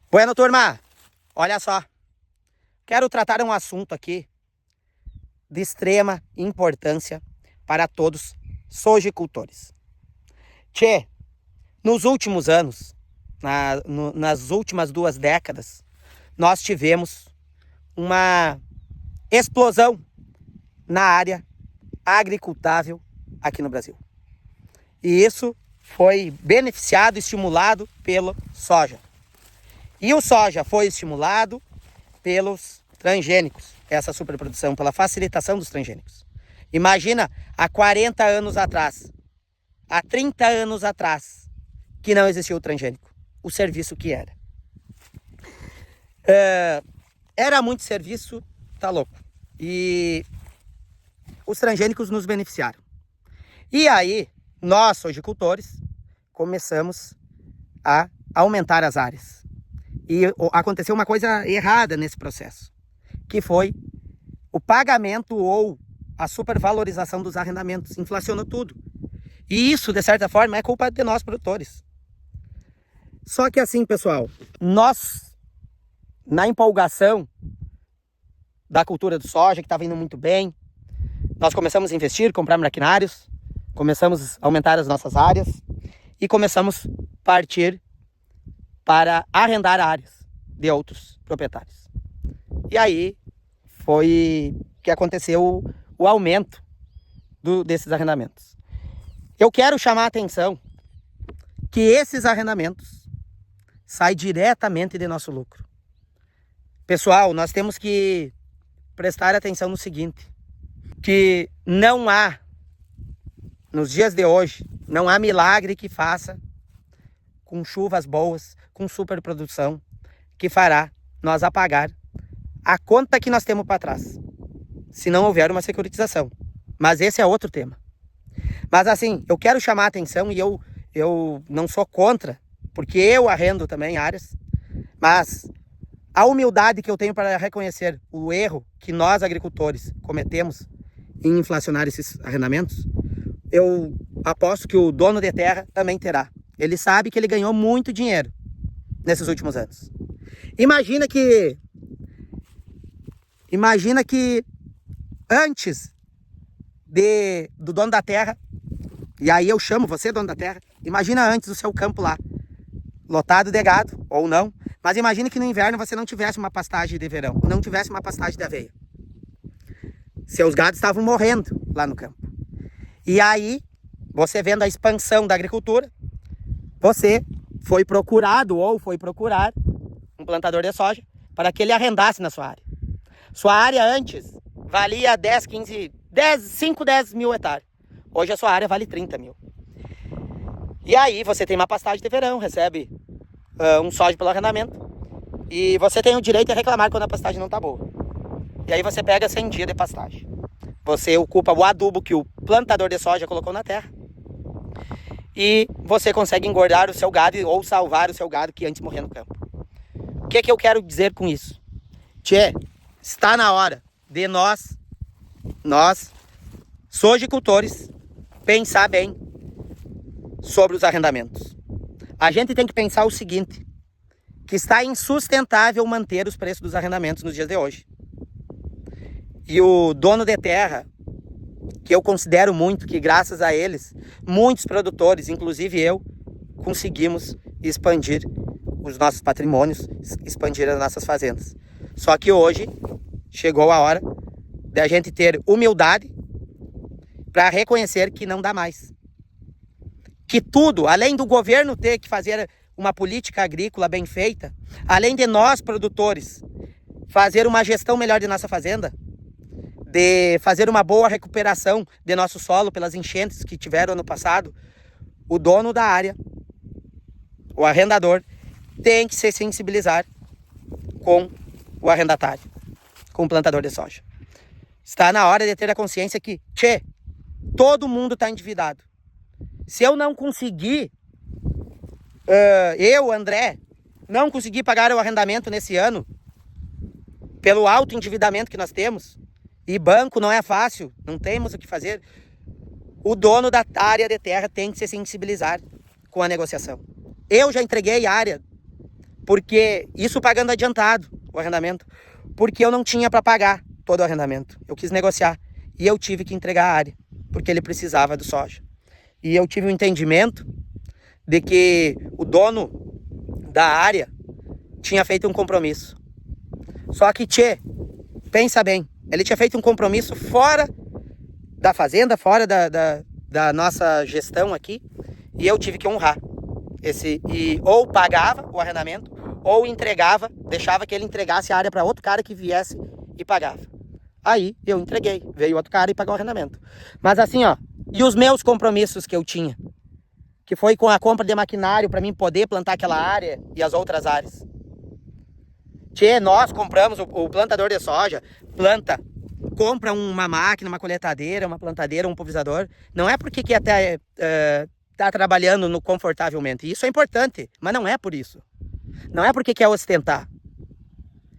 Bueno, turma, olha só. Quero tratar um assunto aqui de extrema importância para todos sojicultores. Tchê, nos últimos anos, nas últimas 2 décadas, nós tivemos uma explosão na área agricultável aqui no Brasil. E isso foi beneficiado, estimulado pelo soja. E o soja foi estimulado pelos transgênicos, essa superprodução, pela facilitação dos transgênicos. Imagina há 40 anos atrás, há 30 anos atrás, que não existia o transgênico, o serviço que era. Era muito serviço, tá louco. E os transgênicos nos beneficiaram. E aí, nós, sojicultores, começamos a aumentar as áreas. E aconteceu uma coisa errada nesse processo, que foi o pagamento ou a supervalorização dos arrendamentos. Inflacionou tudo. E isso, de certa forma, é culpa de nós, produtores. Só que assim, pessoal, nós, na empolgação da cultura do soja, que estava indo muito bem, nós começamos a investir, comprar maquinários, começamos a aumentar as nossas áreas e começamos a partir para arrendar áreas de outros proprietários. E aí foi que aconteceu o aumento desses arrendamentos. Eu quero chamar a atenção que esses arrendamentos saem diretamente de nosso lucro. Pessoal, nós temos que prestar atenção no seguinte, que não há, nos dias de hoje, não há milagre que faça com chuvas boas, com superprodução, que fará nós apagar a conta que nós temos para trás, se não houver uma securitização. Mas esse é outro tema. Mas assim, eu quero chamar a atenção e eu não sou contra, porque eu arrendo também áreas, mas a humildade que eu tenho para reconhecer o erro que nós agricultores cometemos em inflacionar esses arrendamentos, eu aposto que o dono de terra também terá. Ele sabe que ele ganhou muito dinheiro nesses últimos anos. Imagina que antes do dono da terra, e aí eu chamo você, dono da terra, imagina antes o seu campo lá, lotado de gado, ou não, mas imagine que no inverno você não tivesse uma pastagem de verão, não tivesse uma pastagem de aveia. Seus gados estavam morrendo lá no campo. E aí, você vendo a expansão da agricultura, você foi procurado ou foi procurar um plantador de soja para que ele arrendasse na sua área. Sua área antes valia 5, 10 mil hectares. Hoje a sua área vale 30 mil. E aí você tem uma pastagem de verão, recebe um soja pelo arrendamento. E você tem o direito de reclamar quando a pastagem não está boa. E aí você pega 100 dias de pastagem. Você ocupa o adubo que o plantador de soja colocou na terra. E você consegue engordar o seu gado ou salvar o seu gado que antes morria no campo. O que eu quero dizer com isso? Tchê, está na hora de nós, sojicultores, pensar bem sobre os arrendamentos. A gente tem que pensar o seguinte, que está insustentável manter os preços dos arrendamentos nos dias de hoje. E o dono de terra, que eu considero muito, que graças a eles, muitos produtores, inclusive eu, conseguimos expandir os nossos patrimônios, expandir as nossas fazendas. Só que hoje chegou a hora de a gente ter humildade para reconhecer que não dá mais. Que tudo, além do governo ter que fazer uma política agrícola bem feita, além de nós, produtores, fazer uma gestão melhor de nossa fazenda, de fazer uma boa recuperação de nosso solo pelas enchentes que tiveram ano passado, o dono da área, o arrendador, tem que se sensibilizar com o arrendatário, com o plantador de soja. Está na hora de ter a consciência que, todo mundo está endividado. Se eu não conseguir, André, não conseguir pagar o arrendamento nesse ano, pelo alto endividamento que nós temos, e banco não é fácil, não temos o que fazer, o dono da área de terra tem que se sensibilizar com a negociação. Eu já entreguei área Porque isso pagando adiantado o arrendamento, porque eu não tinha para pagar todo o arrendamento. Eu quis negociar e eu tive que entregar a área, porque ele precisava do soja. E eu tive um entendimento de que o dono da área tinha feito um compromisso. Só que, pensa bem, ele tinha feito um compromisso fora da fazenda, fora da nossa gestão aqui, e eu tive que honrar e ou pagava o arrendamento, ou entregava, deixava que ele entregasse a área para outro cara que viesse e pagava. Aí eu entreguei, veio outro cara e pagou o arrendamento. Mas assim, ó, e os meus compromissos que eu tinha? Que foi com a compra de maquinário para mim poder plantar aquela área e as outras áreas. Nós compramos o plantador de soja, compra uma máquina, uma coletadeira, uma plantadeira, um pulverizador. Não é porque quer tá trabalhando confortavelmente. Isso é importante, mas não é por isso. Não é porque quer ostentar.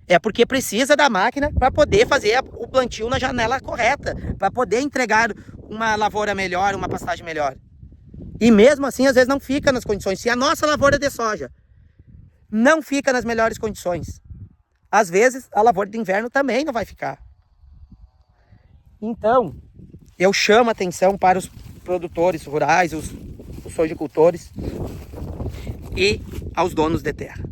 É porque precisa da máquina para poder fazer o plantio na janela correta, para poder entregar uma lavoura melhor, uma pastagem melhor. E mesmo assim, às vezes não fica nas condições. Se a nossa lavoura de soja não fica nas melhores condições, às vezes a lavoura de inverno também não vai ficar. Então, eu chamo a atenção para os produtores rurais, os sojicultores e aos donos de terra.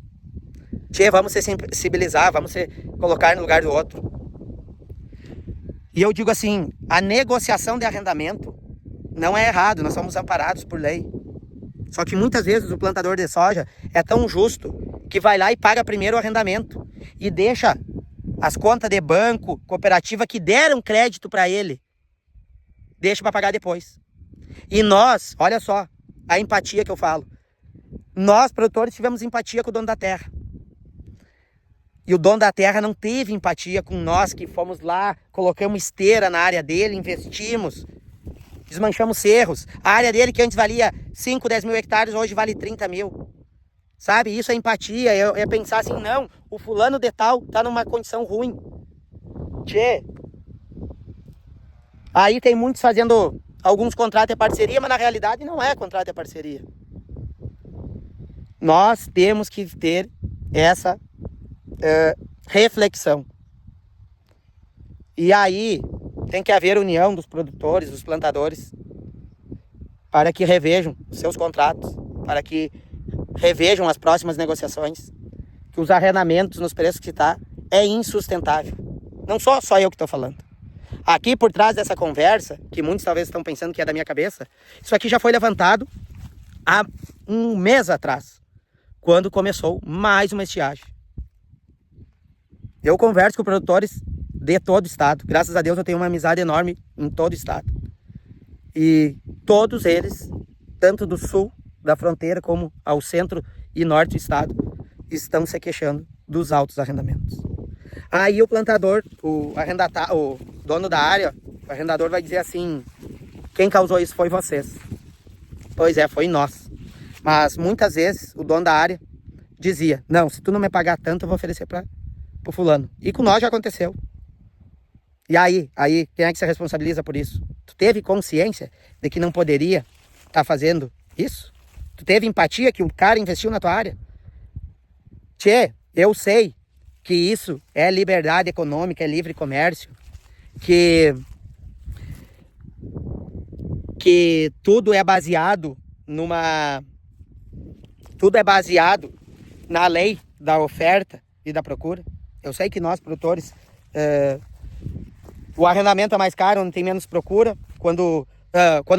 Vamos se sensibilizar, vamos se colocar no lugar do outro. E eu digo assim, a negociação de arrendamento não é errado, nós somos amparados por lei. Só que muitas vezes o plantador de soja é tão justo que vai lá e paga primeiro o arrendamento e deixa as contas de banco, cooperativa que deram crédito para ele, deixa para pagar depois. E nós, olha só, a empatia que eu falo. Nós, produtores, tivemos empatia com o dono da terra. E o dono da terra não teve empatia com nós que fomos lá, colocamos esteira na área dele, investimos, desmanchamos cerros. A área dele que antes valia 5, 10 mil hectares, hoje vale 30 mil. Sabe? Isso é empatia, é pensar assim, não, o fulano de tal tá numa condição ruim. Aí tem muitos fazendo alguns contratos de parceria, mas na realidade não é contrato de parceria. Nós temos que ter essa reflexão. E aí tem que haver união dos produtores, dos plantadores, para que revejam os seus contratos, para que revejam as próximas negociações, que os arrendamentos nos preços que está é insustentável. Não sou só eu que estou falando. Aqui por trás dessa conversa, que muitos talvez estão pensando que é da minha cabeça, isso aqui já foi levantado há um mês atrás, quando começou mais uma estiagem. Eu converso com produtores de todo o estado. Graças a Deus eu tenho uma amizade enorme em todo o estado. E todos eles, tanto do sul da fronteira como ao centro e norte do estado, estão se queixando dos altos arrendamentos. Aí o plantador, o dono da área, o arrendador vai dizer assim, quem causou isso foi vocês. Pois é, foi nós. Mas muitas vezes o dono da área dizia, não, se tu não me pagar tanto, eu vou oferecer para o fulano. E com nós já aconteceu. E aí, quem é que se responsabiliza por isso? Tu teve consciência de que não poderia estar fazendo isso? Tu teve empatia que o cara investiu na tua área? Eu sei que isso é liberdade econômica, é livre comércio, que tudo é baseado na lei da oferta e da procura. Eu sei que nós, produtores, o arrendamento é mais caro, onde tem menos procura, quando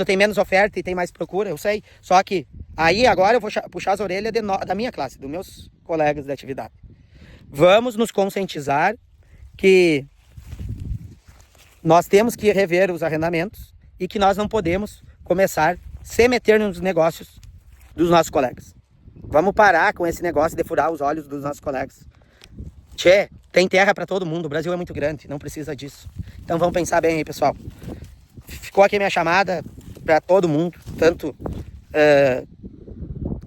tem menos oferta e tem mais procura, eu sei. Só que aí agora eu vou puxar as orelhas da minha classe, dos meus colegas de atividade. Vamos nos conscientizar que nós temos que rever os arrendamentos e que nós não podemos começar a se meter nos negócios dos nossos colegas. Vamos parar com esse negócio de furar os olhos dos nossos colegas. Tem terra para todo mundo, o Brasil é muito grande, não precisa disso. Então vamos pensar bem aí, pessoal. Ficou aqui a minha chamada para todo mundo, tanto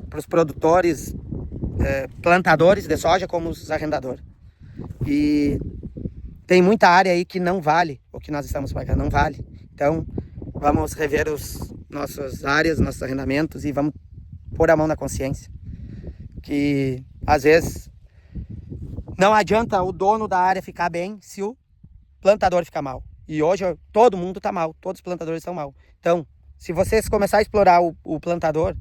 para os produtores, plantadores de soja, como os arrendadores. E tem muita área aí que não vale o que nós estamos pagando, não vale. Então vamos rever nossas áreas, nossos arrendamentos e vamos pôr a mão na consciência. Que às vezes, não adianta o dono da área ficar bem se o plantador ficar mal. E hoje todo mundo tá mal, todos os plantadores estão mal. Então, se vocês começarem a explorar o plantador,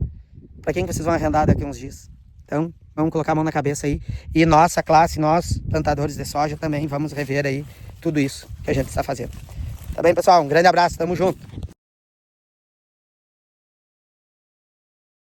para quem vocês vão arrendar daqui a uns dias? Então, vamos colocar a mão na cabeça aí. E nossa classe, nós, plantadores de soja, também vamos rever aí tudo isso que a gente está fazendo. Tá bem, pessoal? Um grande abraço, tamo junto.